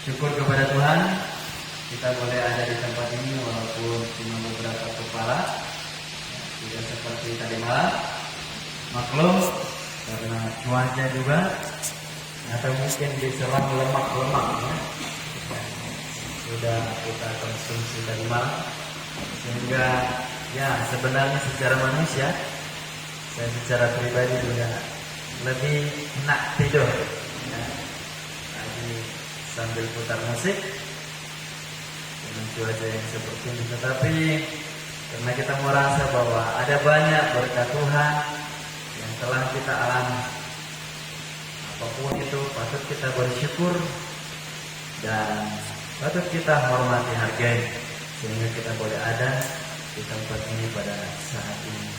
Syukur kepada Tuhan, kita boleh ada di tempat ini walaupun cuma beberapa kepala, tidak seperti tadi malam. Maklum karena cuaca juga, atau mungkin diserang lemak-lemak ya. Sudah kita konsumsi tadi malam, sehingga ya sebenarnya secara manusia, saya secara pribadi juga lebih enak tidur ya. Lagi sambil putar musik dengan cuaca yang seperti ini. Tetapi karena kita merasa bahwa ada banyak berkat Tuhan yang telah kita alami, apapun itu patut kita bersyukur dan patut kita hormati, hargai, sehingga kita boleh ada di tempat ini pada saat ini.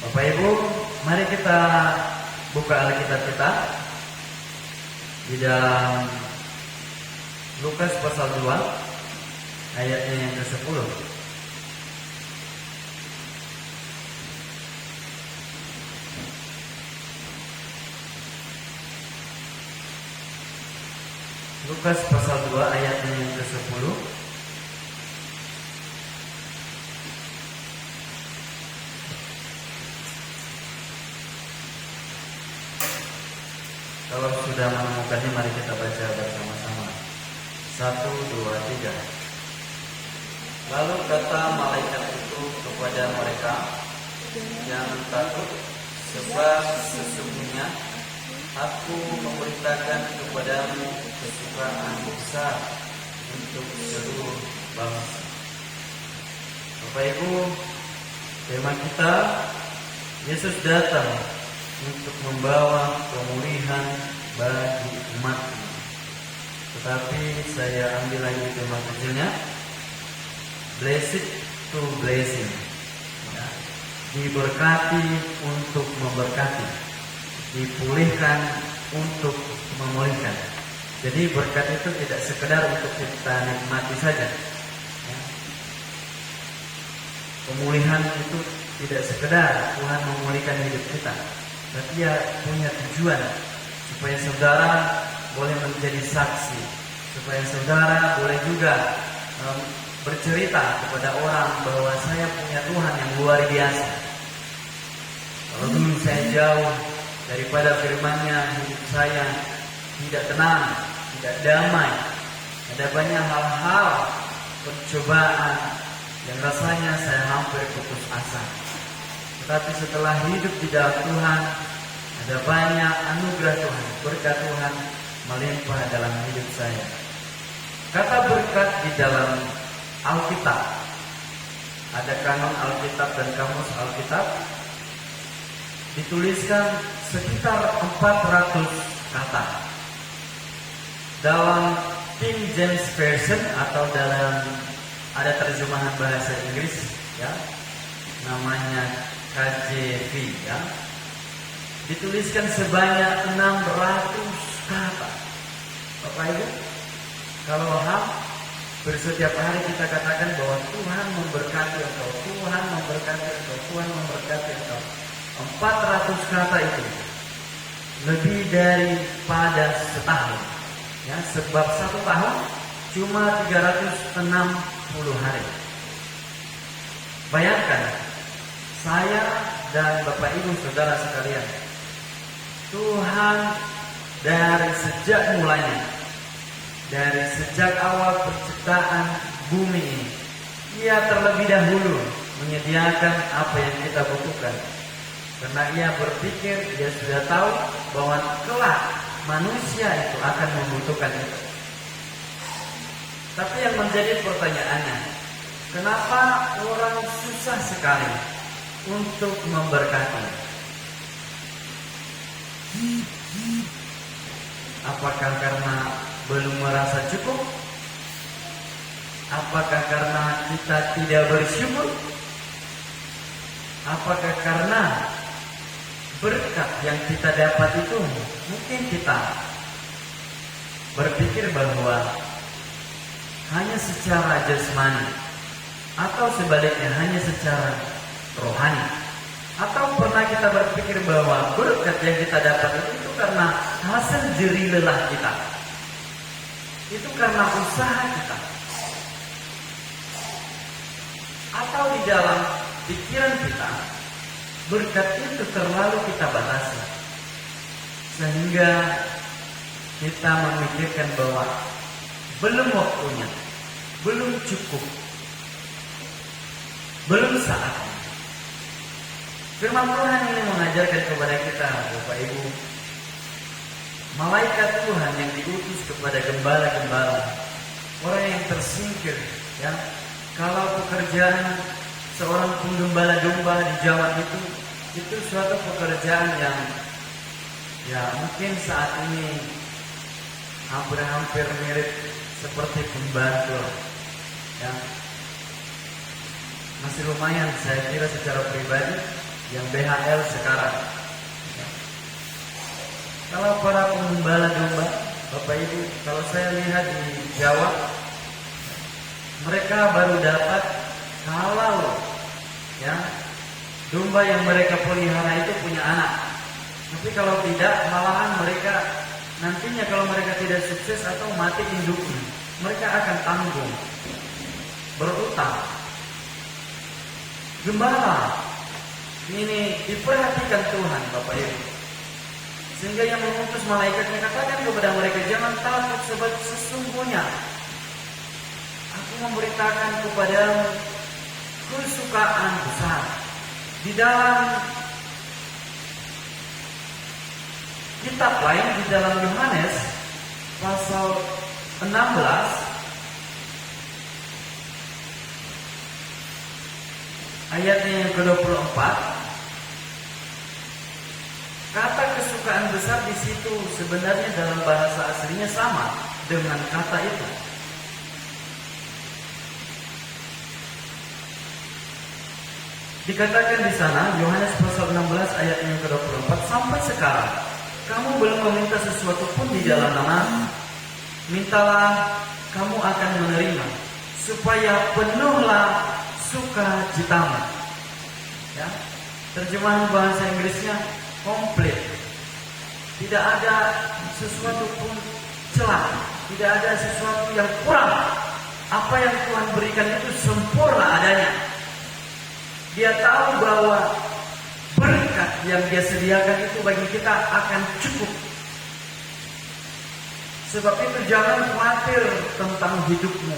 Bapak Ibu, mari kita buka Alkitab kita di dalam Lukas pasal 2 ayatnya yang ke-10. Lukas pasal 2 ayatnya yang ke-10. Kalau sudah menemukannya, mari kita baca bersama-sama. 1, 2, 3. Lalu kata malaikat itu kepada mereka, jangan takut, sebab sesungguhnya aku memberitakan kepadamu kesukaan besar untuk seluruh bangsa. Bapak Ibu, tema kita, Yesus datang untuk membawa pemulihan bagi umatnya. Tetapi saya ambil lagi tema kecilnya, blessed to blessing ya. Diberkati untuk memberkati, dipulihkan untuk memulihkan. Jadi berkat itu tidak sekedar untuk kita nikmati saja ya. Pemulihan itu tidak sekedar Tuhan memulihkan hidup kita, tapi dia punya tujuan supaya saudara boleh menjadi saksi, supaya saudara boleh juga bercerita kepada orang bahwa saya punya Tuhan yang luar biasa. Kalau dulu saya jauh daripada firman-Nya, hidup saya tidak tenang, tidak damai, ada banyak hal-hal pencobaan yang rasanya saya hampir putus asa. Tetapi setelah hidup di dalam Tuhan, ada banyak anugerah Tuhan, berkat Tuhan melimpah dalam hidup saya. Kata berkat di dalam Alkitab, ada kanon Alkitab dan kamus Alkitab, dituliskan sekitar 400 kata. Dalam King James Version atau dalam ada terjemahan bahasa Inggris ya, namanya KJV ya, dituliskan sebanyak 600 kata. Bapak Ibu, kalau setiap hari kita katakan bahwa Tuhan memberkati engkau, Tuhan memberkati engkau, Tuhan memberkati engkau, 400 kata itu lebih daripada setahun ya, sebab satu tahun cuma 360 hari. Bayangkan, saya dan Bapak Ibu Saudara sekalian, Tuhan dari sejak mulanya, dari sejak awal penciptaan bumi ini, Ia terlebih dahulu menyediakan apa yang kita butuhkan. Karena Ia berpikir, Dia sudah tahu bahwa kelak manusia itu akan membutuhkan itu. Tapi yang menjadi pertanyaannya, kenapa orang susah sekali untuk memberkati? Apakah karena belum merasa cukup? Apakah karena kita tidak bersyukur? Apakah karena berkat yang kita dapat itu mungkin kita berpikir bahwa hanya secara jasmani, atau sebaliknya hanya secara rohani? Atau pernah kita berpikir bahwa berkat yang kita dapat itu karena hasil jerih lelah kita? itu karena usaha kita, atau di dalam pikiran kita berkat itu terlalu kita batasi, sehingga kita memikirkan bahwa belum waktunya, belum cukup, belum saatnya. Firman Tuhan ini mengajarkan kepada kita, Bapak Ibu, malaikat Tuhan yang diutus kepada gembala-gembala, orang yang tersingkir, ya, kalau pekerjaan seorang penggembala domba di Jawa itu suatu pekerjaan yang, ya, mungkin saat ini hampir mirip seperti pembantu, ya. Masih lumayan saya kira secara pribadi yang BHL sekarang. Ya. Kalau para penggembala domba, Bapak Ibu, kalau saya lihat di Jawa, mereka baru dapat kalau, ya, domba yang mereka pelihara itu punya anak. Tapi kalau tidak, malahan mereka nantinya kalau mereka tidak sukses atau mati induknya, mereka akan tanggung, berutang. Gembala ini diperhatikan Tuhan, Bapak Ibu, sehingga yang mengutus malaikatnya katakan kepada mereka, jangan takut, sebab sesungguhnya aku memberitakan kepadamu kesukaan besar. Di dalam kitab lain, di dalam Yohanes pasal 16 ayatnya yang ke-24, kata kesukaan besar di situ sebenarnya dalam bahasa aslinya sama dengan kata itu. Dikatakan di sana, Yohanes pasal 16 ayat yang ke-24, sampai sekarang kamu belum meminta sesuatu pun di dalam nama, mintalah kamu akan menerima, supaya penuhlah sukacitamu. Ya, terjemahan bahasa Inggrisnya komplit. Tidak ada sesuatu pun celah, tidak ada sesuatu yang kurang. Apa yang Tuhan berikan itu sempurna adanya. Dia tahu bahwa berkat yang Dia sediakan itu bagi kita akan cukup. Sebab itu jangan khawatir tentang hidupmu.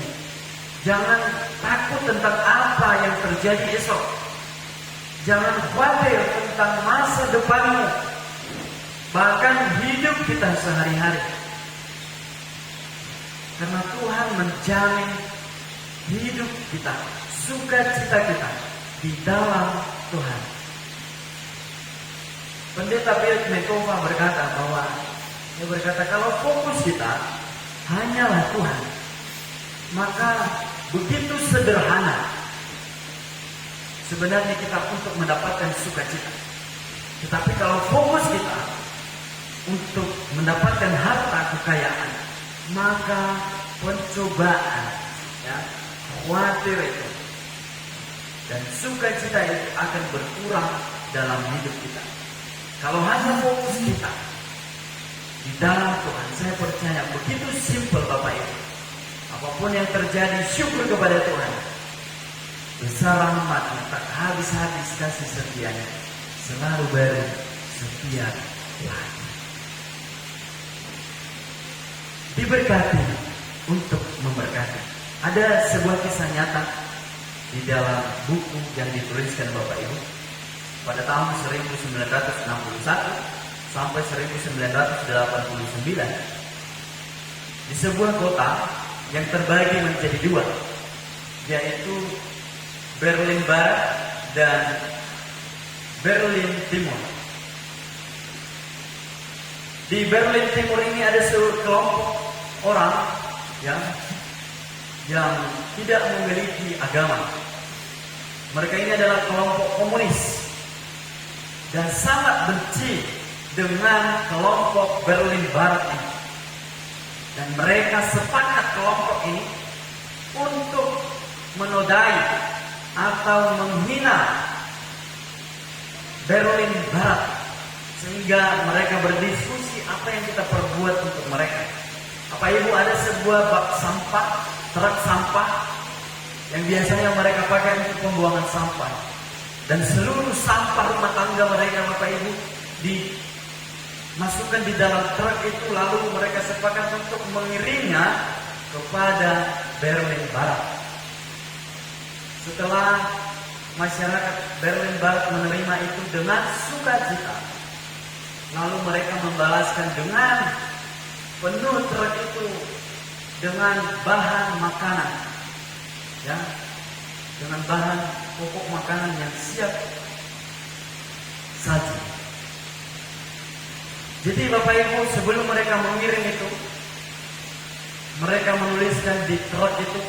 Jangan takut tentang apa yang terjadi esok. Jangan khawatir tentang masa depanmu. Bahkan hidup kita sehari-hari. Karena Tuhan menjamin hidup kita, sukacita kita di dalam Tuhan. Pendeta Bill Mekova berkata bahwa, dia berkata, kalau fokus kita hanyalah Tuhan, maka begitu sederhana sebenarnya kita untuk mendapatkan sukacita. Tetapi kalau fokus kita untuk mendapatkan harta kekayaan, maka pencobaan, ya, khawatir itu dan sukacita itu akan berkurang dalam hidup kita. Kalau hanya fokus kita di dalam Tuhan, saya percaya begitu simpel, Bapak Ibu. Apapun yang terjadi, syukur kepada Tuhan. Besar rahmatnya, tak habis-habis kasih setianya, selalu baru setiap hari. Diberkati untuk memberkati. Ada sebuah kisah nyata di dalam buku yang dituliskan Bapak Ibu pada tahun 1961 sampai 1989 di sebuah kota yang terbagi menjadi dua, yaitu Berlin Barat dan Berlin Timur. Di Berlin Timur ini ada sekelompok orang yang tidak memiliki agama. Mereka ini adalah kelompok komunis dan sangat benci dengan kelompok Berlin Barat ini. Dan mereka sepakat kelompok ini untuk menodai atau menghina Berlin Barat, sehingga mereka berdiskusi apa yang kita perbuat untuk mereka, Bapak Ibu, ada sebuah bak sampah, truk sampah yang biasanya mereka pakai untuk pembuangan sampah. Dan seluruh sampah rumah tangga mereka, Bapak Ibu, dimasukkan di dalam truk itu, lalu mereka sepakat untuk mengirimnya kepada Berlin Barat. Setelah masyarakat Berlin Barat menerima itu dengan sukacita, lalu mereka membalaskan dengan penuh truk itu dengan bahan makanan, ya, dengan bahan pokok makanan yang siap saji. Jadi Bapak Ibu, sebelum mereka mengirim itu, mereka menuliskan di truk itu,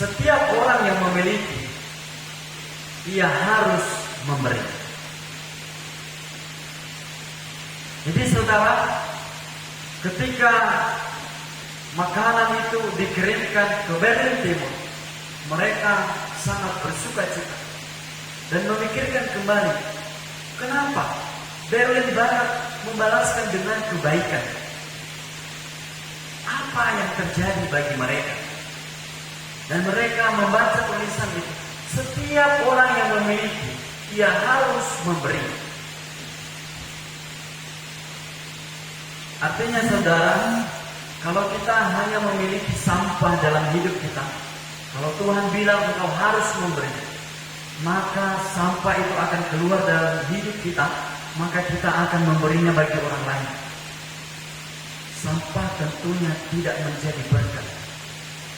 setiap orang yang memiliki, ia harus memberi. Jadi saudara, ketika makanan itu dikirimkan ke Berlin Timur, mereka sangat bersuka cita dan memikirkan kembali, kenapa Berlin Barat membalaskan dengan kebaikan? Apa yang terjadi bagi mereka? Dan mereka membaca tulisan itu, setiap orang yang memiliki, ia harus memberi. Artinya saudara, kalau kita hanya memiliki sampah dalam hidup kita, kalau Tuhan bilang engkau harus memberi, maka sampah itu akan keluar dalam hidup kita, maka kita akan memberinya bagi orang lain. Sampah tentunya tidak menjadi berkat.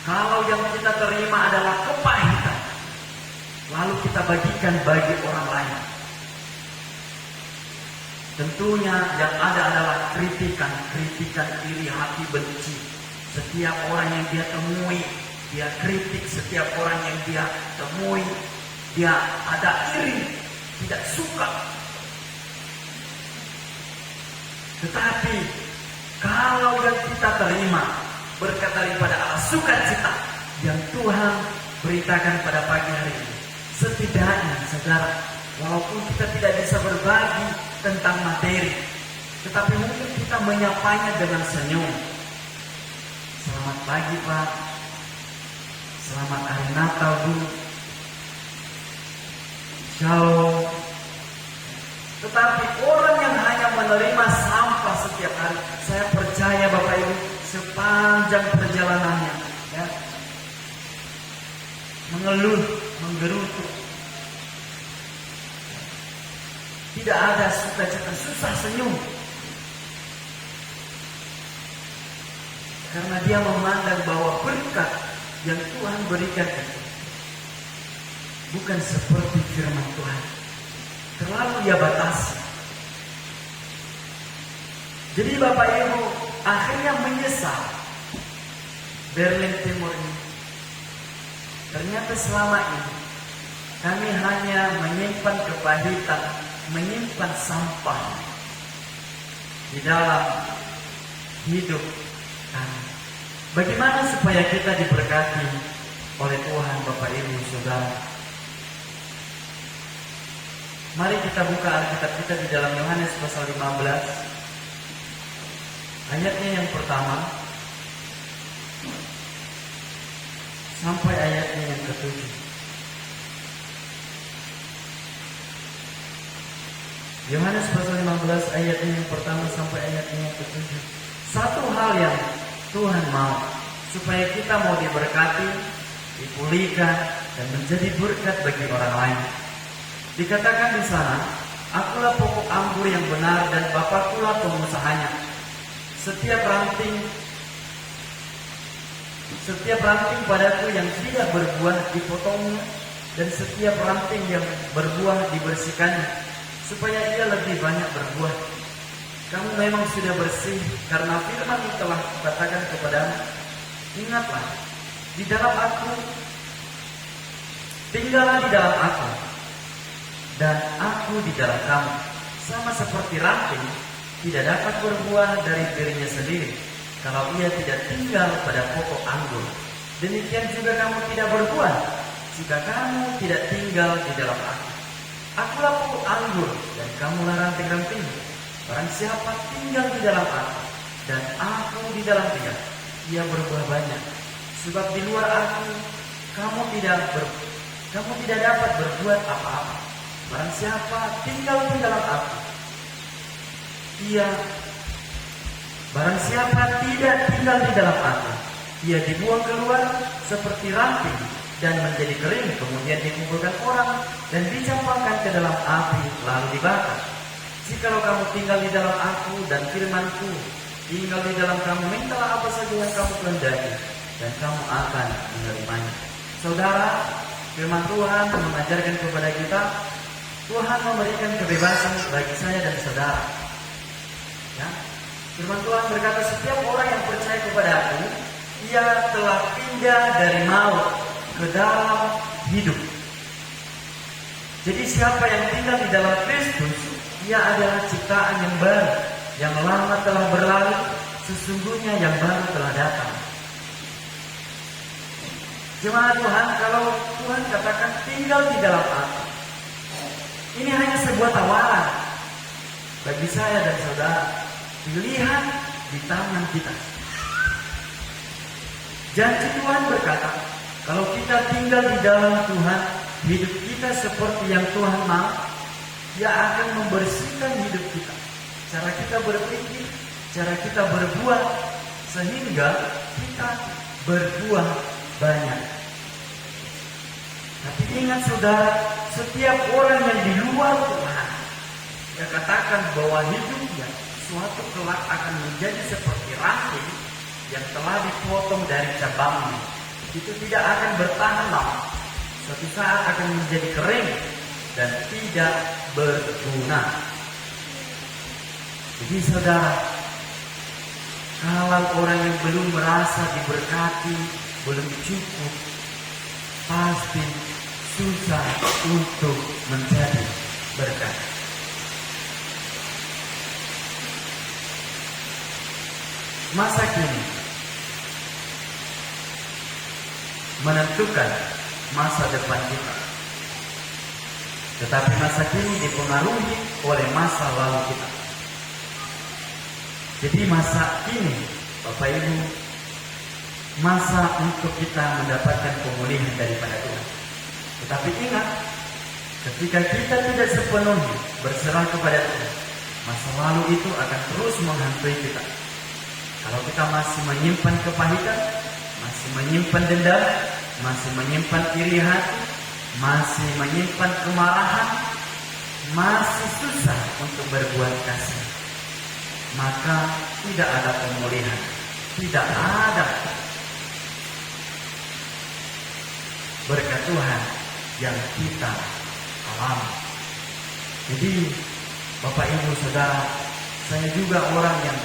Kalau yang kita terima adalah kepahitan, lalu kita bagikan bagi orang lain, tentunya yang ada adalah kritikan, iri hati, benci. Setiap orang yang dia temui, dia kritik. Setiap orang yang dia temui, dia ada iri, tidak suka. Tetapi kalau yang kita terima berkat daripada Allah, sukacita yang Tuhan beritakan pada pagi hari ini, setidaknya saudara, walaupun kita tidak bisa berbagi tentang materi, tetapi mungkin kita menyapanya dengan senyum. Selamat pagi Pak, selamat hari Natal Bu, Shalom. Tetapi orang yang hanya menerima sampah setiap hari, saya percaya Bapak Ibu, sepanjang perjalanannya, ya, mengeluh, menggerutu, tidak ada sukacita, susah senyum, karena dia memandang bahwa berkat yang Tuhan berikan itu bukan seperti firman Tuhan, terlalu ia batasi. Jadi Bapak Ibu akhirnya menyesal. Berlin Timur ini, ternyata selama ini kami hanya menyimpan kepahitan, menyimpan sampah di dalam hidup kami. Bagaimana supaya kita diberkati oleh Tuhan Bapak Ibu Saudara? Mari kita buka Alkitab kita di dalam Yohanes pasal 15. Ayatnya yang pertama sampai ayatnya yang ke-7. Yohanes pasal 15 ayatnya yang pertama sampai ayatnya yang ke-7. Satu hal yang Tuhan mau, supaya kita mau diberkati, dipulihkan, dan menjadi berkat bagi orang lain. Dikatakan di sana, akulah pokok anggur yang benar dan Bapakkulah pengusahanya. Setiap ranting padaku yang tidak berbuah dipotongnya, dan setiap ranting yang berbuah dibersihkannya, supaya ia lebih banyak berbuah. Kamu memang sudah bersih karena firman yang telah kukatakan kepadamu. Ingatlah, di dalam aku, tinggallah di dalam aku, dan aku di dalam kamu. Sama seperti ranting tidak dapat berbuah dari dirinya sendiri kalau ia tidak tinggal pada pokok anggur. Demikian juga kamu tidak berbuah jika kamu tidak tinggal di dalam aku. Akulah pokok anggur dan kamulah ranting-ranting. Barang siapa tinggal di dalam aku dan aku di dalam dia, ia berbuah banyak. Sebab di luar aku, kamu tidak dapat berbuat apa-apa. Barang siapa tinggal di dalam aku, barang siapa tidak tinggal di dalam aku, ia dibuang keluar seperti ranting dan menjadi kering, kemudian dikumpulkan orang dan dicampakkan ke dalam api lalu dibakar. Jikalau kamu tinggal di dalam aku dan firman-Ku tinggal di dalam kamu, mintalah apa saja yang kamu kehendaki dan kamu akan menerimanya. Saudara, firman Tuhan mengajarkan kepada kita, Tuhan memberikan kebebasan bagi saya dan saudara. Ya, firman Tuhan berkata, setiap orang yang percaya kepada Aku, ia telah pindah dari maut ke dalam hidup. Jadi siapa yang tinggal di dalam Kristus, ia adalah ciptaan yang baru. Yang lama telah berlalu, sesungguhnya yang baru telah datang. Jemaat Tuhan, kalau Tuhan katakan tinggal di dalam Aku, ini hanya sebuah tawaran bagi saya dan saudara. Pilihan di tangan kita. Janji Tuhan berkata, kalau kita tinggal di dalam Tuhan, hidup kita seperti yang Tuhan mau, Dia akan membersihkan hidup kita. Cara kita berpikir, cara kita berbuat, sehingga kita berbuah banyak. Tapi ingat saudara, setiap orang yang di luar Tuhan, dia katakan bahwa hidupnya suatu kelak akan menjadi seperti ranting yang telah dipotong dari cabangnya. Itu tidak akan bertahan lama. Suatu saat akan menjadi kering dan tidak berguna. Jadi saudara, kalau orang yang belum merasa diberkati, belum cukup, pasti susah untuk menjadi berkat. Masa kini menentukan masa depan kita. Tetapi masa kini dipengaruhi oleh masa lalu kita. Jadi masa kini, Bapak Ibu, masa untuk kita mendapatkan pemulihan daripada Tuhan. Tetapi ingat, ketika kita tidak sepenuhnya berserah kepada Tuhan, masa lalu itu akan terus menghantui kita. Kalau kita masih menyimpan kepahitan, masih menyimpan dendam, masih menyimpan iri hati, masih menyimpan kemarahan, masih susah untuk berbuat kasih, maka tidak ada pemulihan, tidak ada berkat Tuhan yang kita alami. Jadi Bapak Ibu Saudara, saya juga orang yang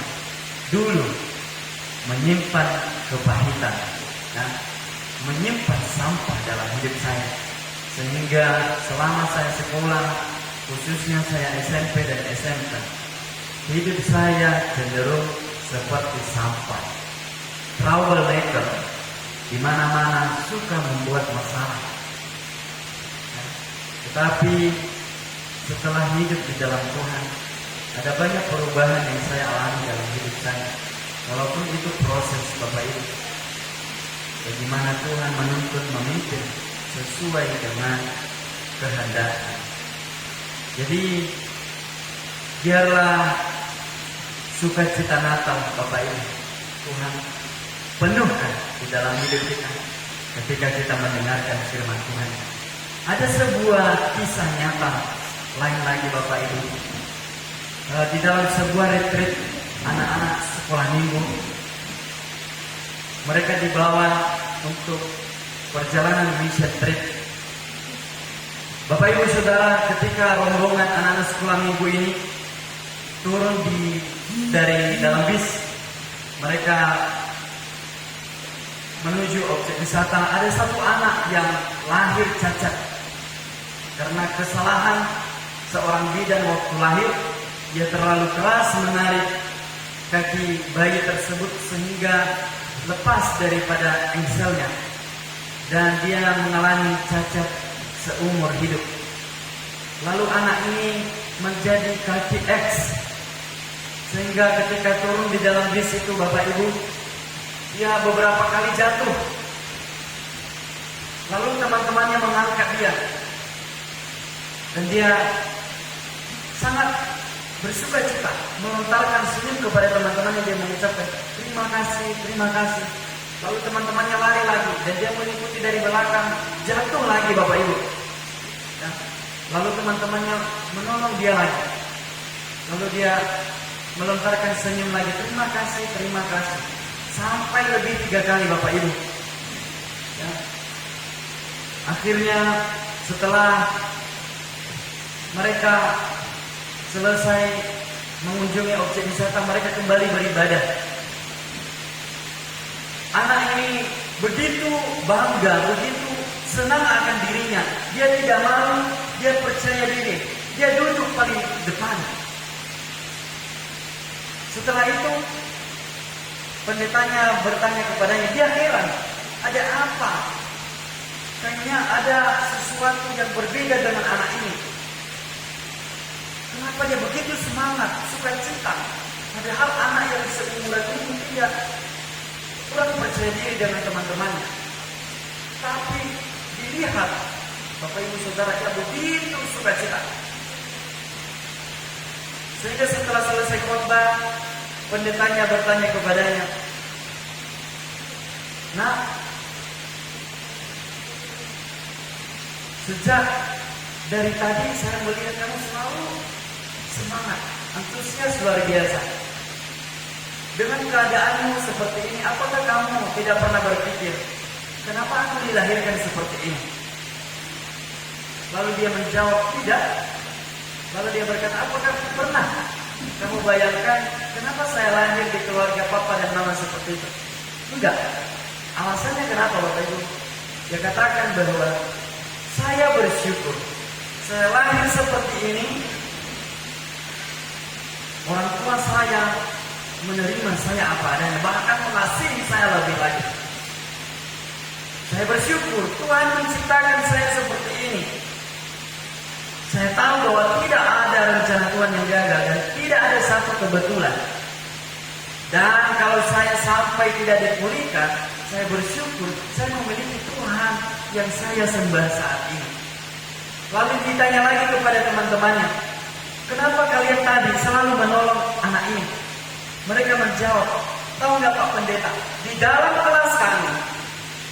dulu menyimpan kepahitan, menyimpan sampah dalam hidup saya, sehingga selama saya sekolah, khususnya saya SMP dan SMK, hidup saya cenderung seperti sampah, troublemaker, di mana-mana suka membuat masalah. Tetapi setelah hidup di dalam Tuhan, ada banyak perubahan yang saya alami dalam hidup saya. Walaupun itu proses Bapak Ibu, bagaimana Tuhan menuntut memimpin sesuai dengan kehendaknya. Jadi biarlah sukacita Natal Bapak Ibu Tuhan penuhkan di dalam hidup kita ketika kita mendengarkan firman Tuhan. Ada sebuah kisah nyata lain lagi Bapak Ibu, di dalam sebuah retreat anak-anak sekolah minggu, mereka dibawa untuk perjalanan mission trip. Bapak Ibu Saudara, ketika rombongan anak-anak sekolah minggu ini turun dari dalam bis, mereka menuju objek wisata. Ada satu anak yang lahir cacat karena kesalahan seorang bidan waktu lahir. Dia terlalu keras menarik kaki bayi tersebut sehingga lepas daripada engselnya, dan dia mengalami cacat seumur hidup. Lalu anak ini menjadi kaki X Sehingga ketika turun di dalam bis itu Bapak Ibu, dia beberapa kali jatuh. Lalu teman-temannya mengangkat dia. Dan dia sangat bersuka cita, melontarkan senyum kepada teman-temannya. Dia mengucapkan, terima kasih, terima kasih. Lalu teman-temannya lari lagi, dan dia mengikuti dari belakang, jatuh lagi Bapak Ibu. Ya. Lalu teman-temannya menolong dia lagi. Lalu dia melontarkan senyum lagi, terima kasih, terima kasih. Sampai lebih 3 kali Bapak Ibu. Ya. Akhirnya setelah mereka selesai mengunjungi objek wisata, mereka kembali beribadah. Anak ini begitu bangga, begitu senang akan dirinya. Dia tidak malu, dia percaya diri. Dia duduk paling depan. Setelah itu pendetanya bertanya kepadanya, dia heran, ada apa? Kayaknya ada sesuatu yang berbeda dengan anak ini. Kenapa dia begitu semangat, sukacita? Padahal anak yang seumuran ini tidak kurang percaya diri dengan teman-temannya. Tapi dilihat Bapak Ibu Saudara, dia begitu sukacita. Sehingga setelah selesai khotbah, pendetanya bertanya kepadanya, "Nak, sejak dari tadi saya melihat kamu selalu semangat, antusias luar biasa. Dengan keadaanmu seperti ini, apakah kamu tidak pernah berpikir, kenapa aku dilahirkan seperti ini?" Lalu dia menjawab, tidak. Lalu dia berkata, apakah pernah kamu bayangkan kenapa saya lahir di keluarga papa dan mama seperti itu? Enggak. Alasannya kenapa Bapak Ibu? Dia katakan bahwa saya bersyukur saya lahir seperti ini. Orang tua saya menerima saya apa adanya, bahkan mengasihi saya lebih lagi. Saya bersyukur Tuhan menciptakan saya seperti ini. Saya tahu bahwa tidak ada rencana Tuhan yang gagal dan tidak ada satu kebetulan. Dan kalau saya sampai tidak dipulihkan, saya bersyukur saya memiliki Tuhan yang saya sembah saat ini. Lalu ditanya lagi kepada teman-temannya, kenapa kalian tadi selalu menolong anak ini? Mereka menjawab, tahu nggak Pak Pendeta, di dalam kelas kami,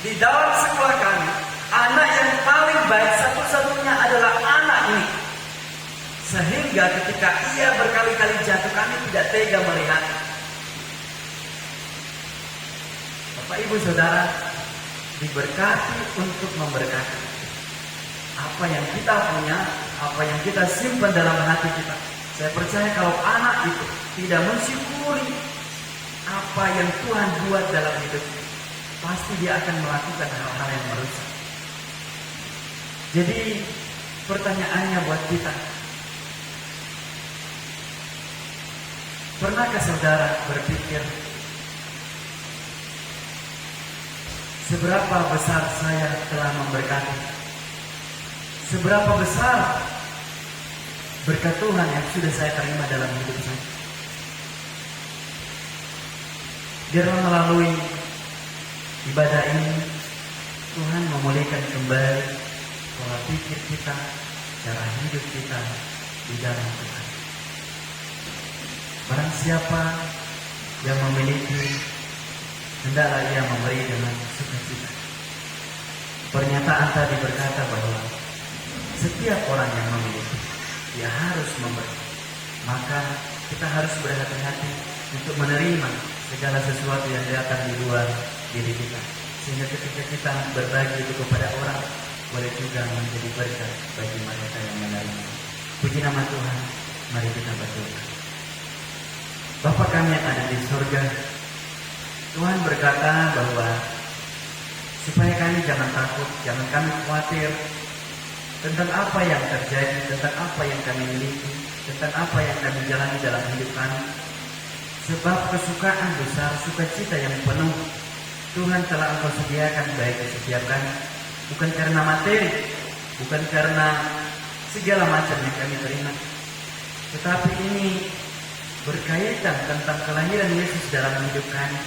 di dalam sekolah kami, anak yang paling baik satu-satunya adalah anak ini. Sehingga ketika ia berkali-kali jatuh, kami tidak tega melihatnya. Bapak Ibu Saudara, diberkati untuk memberkati. Apa yang kita punya, apa yang kita simpan dalam hati kita. Saya percaya kalau anak itu tidak mensyukuri apa yang Tuhan buat dalam hidupnya, pasti dia akan melakukan hal-hal yang merusak. Jadi pertanyaannya buat kita, pernahkah saudara berpikir, seberapa besar saya telah memberkati? Seberapa besar berkat Tuhan yang sudah saya terima dalam hidup saya? Biarlah melalui ibadah ini Tuhan memulihkan kembali pola pikir kita, cara hidup kita di dalam Tuhan. Barang siapa yang memiliki, hendaklah ia memberi dengan sukacita. Pernyataan tadi berkata bahwa setiap orang yang memiliki, dia harus memberi. Maka kita harus berhati-hati untuk menerima segala sesuatu yang datang di luar diri kita. Sehingga ketika kita berbagi itu kepada orang, boleh juga menjadi berkat bagi mereka yang menerima. Puji nama Tuhan, mari kita berdoa. Bapa kami yang ada di surga, Tuhan berkata bahwa supaya kami jangan takut, jangan kami khawatir tentang apa yang terjadi, tentang apa yang kami miliki, tentang apa yang kami jalani dalam hidup kami. Sebab kesukaan besar, sukacita yang penuh Tuhan telah Engkau sediakan baik di setiap kami. Bukan karena materi, bukan karena segala macam yang kami terima, tetapi ini berkaitan tentang kelahiran Yesus dalam hidup kami.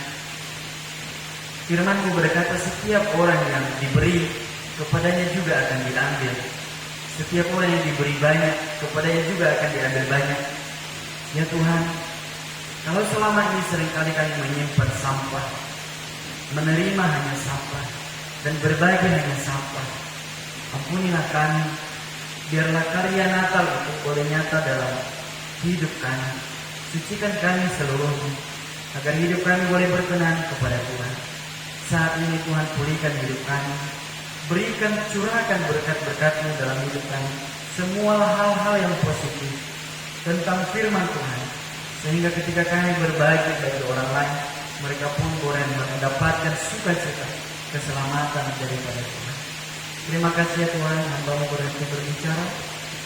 Firman-Mu berkata, setiap orang yang diberi, kepadanya juga akan diambil. Setiap orang yang diberi banyak, kepadanya juga akan diambil banyak. Ya Tuhan, kalau selama ini seringkali kami menyimpan sampah, menerima hanya sampah, dan berbagi hanya sampah, ampunilah kami, biarlah karya Natal itu boleh nyata dalam hidup kami. Sucikan kami seluruhnya, agar hidup kami boleh berkenan kepada Tuhan. Saat ini Tuhan, pulihkan hidup kami, berikan, curahkan berkat-berkat-Mu dalam hidup kami, semua hal-hal yang positif tentang firman Tuhan, sehingga ketika kami berbagi bagi orang lain, mereka pun boleh mendapatkan sukacita, keselamatan daripada Tuhan. Terima kasih ya Tuhan, hamba-Mu berhenti berbicara,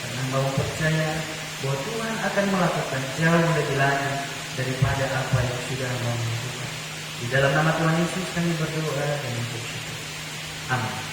karena hamba-Mu percaya bahwa Tuhan akan melakukan jauh lebih lanjut daripada apa yang sudah hamba-Mu lakukan. Di dalam nama Tuhan Yesus kami berdoa dan bersyukur. Amin.